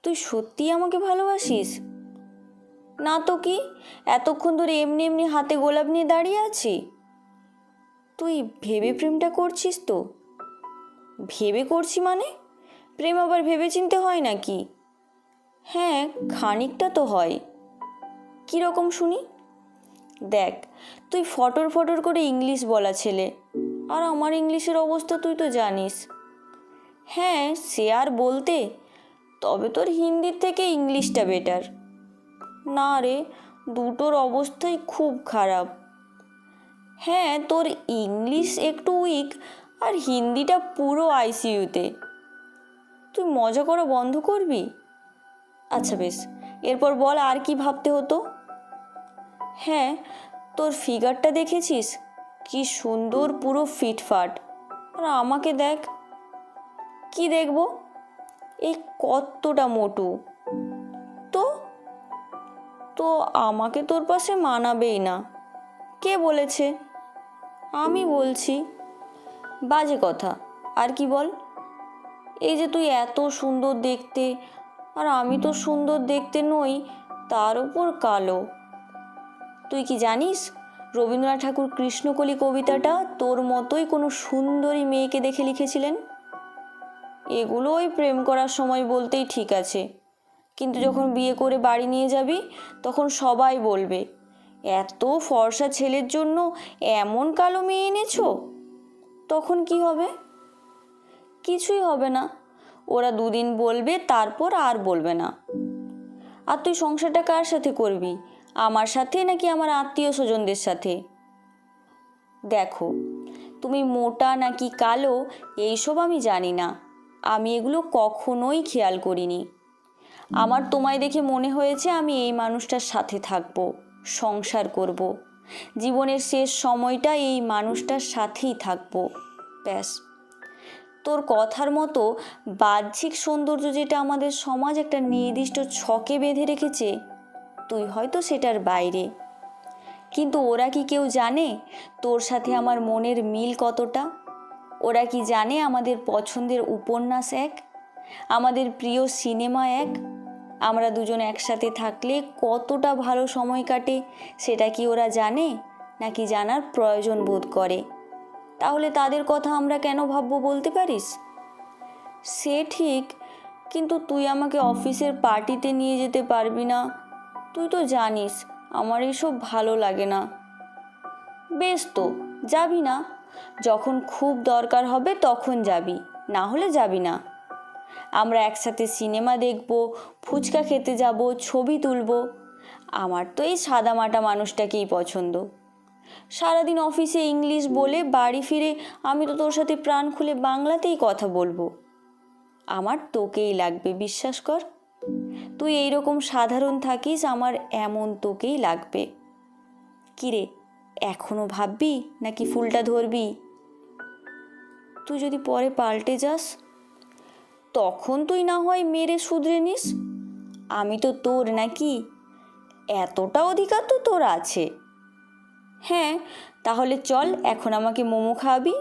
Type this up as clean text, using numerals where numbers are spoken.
তুই সত্যিই আমাকে ভালোবাসিস? না তো কি, এতক্ষণ ধরে এমনি এমনি হাতে গোলাপ নিয়ে দাঁড়িয়ে আছি। তুই ভেবে প্রেমটা করছিস তো? ভেবে করছি মানে? প্রেম আবার ভেবে চিনতে হয় নাকি? হ্যাঁ, খানিকটা তো হয়। কীরকম শুনি? দেখ, তুই ফটর ফটর করে ইংলিশ বলা ছেলে, আর আমার ইংলিশের অবস্থা তুই তো জানিস। হ্যাঁ, সে আর বলতে, তবে তোর হিন্দির থেকে ইংলিশটা বেটার। না রে, দুটোর অবস্থাই খুব খারাপ। হ্যাঁ, তোর ইংলিশ একটু উইক আর হিন্দিটা পুরো আইসিইউতে। তুই মজা করা বন্ধ করবি? আচ্ছা বেশ, এরপর বল আর কি ভাবতে হতো। হ্যাঁ, তোর ফিগারটা দেখেছিস? কি সুন্দর, পুরো ফিটফাট। আর আমাকে দেখ। কি দেখব? এই কতটা মোটু। তো তো আমাকে তোর পাশে মানাবেই না। কে বলেছে? আমি বলছি। বাজে কথা। আর কি বল? এই যে তুই এত সুন্দর দেখতে, আর আমি তো সুন্দর দেখতে নই, তার উপর কালো। তুই কি জানিস, রবীন্দ্রনাথ ঠাকুর কৃষ্ণকলি কবিতাটা তোর মতোই কোনো সুন্দরী মেয়েকে দেখে লিখেছিলেন। এগুলো ওই প্রেম করার সময় বলতেই ঠিক আছে, কিন্তু যখন বিয়ে করে বাড়ি নিয়ে যাবি তখন সবাই বলবে, এত ফর্সা ছেলের জন্য এমন কালো মেয়ে এনেছো। তখন কি হবে? কিছুই হবে না। ওরা দুদিন বলবে, তারপর আর বলবে না। আর তুই সংসারটা কার সাথে করবি? আমার সাথে নাকি আমার আত্মীয় স্বজনদের সাথে? দেখো, তুমি মোটা নাকি কালো এইসব আমি জানি না, আমি এগুলো কখনোই খেয়াল করিনি। আমার তোমায় দেখে মনে হয়েছে আমি এই মানুষটার সাথে থাকবো, সংসার করব, জীবনের শেষ সময়টা এই মানুষটার সাথেই থাকবো, ব্যাস। তোর কথার মতো বাহ্যিক সৌন্দর্য যেটা আমাদের সমাজ একটা নির্দিষ্ট ছকে বেঁধে রেখেছে, তুই হয়তো সেটার বাইরে। কিন্তু ওরা কি কেউ জানে তোর সাথে আমার মনের মিল কতটা? ওরা কি জানে আমাদের পছন্দের উপন্যাস এক, আমাদের প্রিয় সিনেমা এক, আমরা দুজন একসাথে থাকলে কতটা ভালো সময় কাটে সেটা কি ওরা জানে, নাকি জানার প্রয়োজন বোধ করে? তাহলে তাদের কথা আমরা কেন ভাববো বলতে পারিস? সে ঠিক, কিন্তু তুই আমাকে অফিসের পার্টিতে নিয়ে যেতে পারবি না। তুই তো জানিস আমার এসব ভালো লাগে না। বেশ, তো যাবি না? যখন খুব দরকার হবে তখন যাবি, না হলে যাবি না। আমরা একসাথে সিনেমা দেখব, ফুচকা খেতে যাব, ছবি তুলব। আমার তো এই সাদামাটা মানুষটাকেই পছন্দ। সারাদিন অফিসে ইংলিশ বলে বাড়ি ফিরে আমি তো তোর সাথে প্রাণ খুলে বাংলাতেই কথা বলবো। আমার তোকেই লাগবে, বিশ্বাস কর। তুই এইরকম সাধারণ থাকিস, আমার এমন তোকেই লাগবে। কিরে, এখনো ভাববি নাকি ফুলটা ধরবি? তুই যদি পরে পাল্টে যাস, তখন তুই না হয় মেরে শুধরে নিস। আমি তো তোর নাকি? এতটা অধিকার তো তোর আছে। হ্যাঁ, তাহলে চল, এখন আমাকে মোমো খাওয়াবি।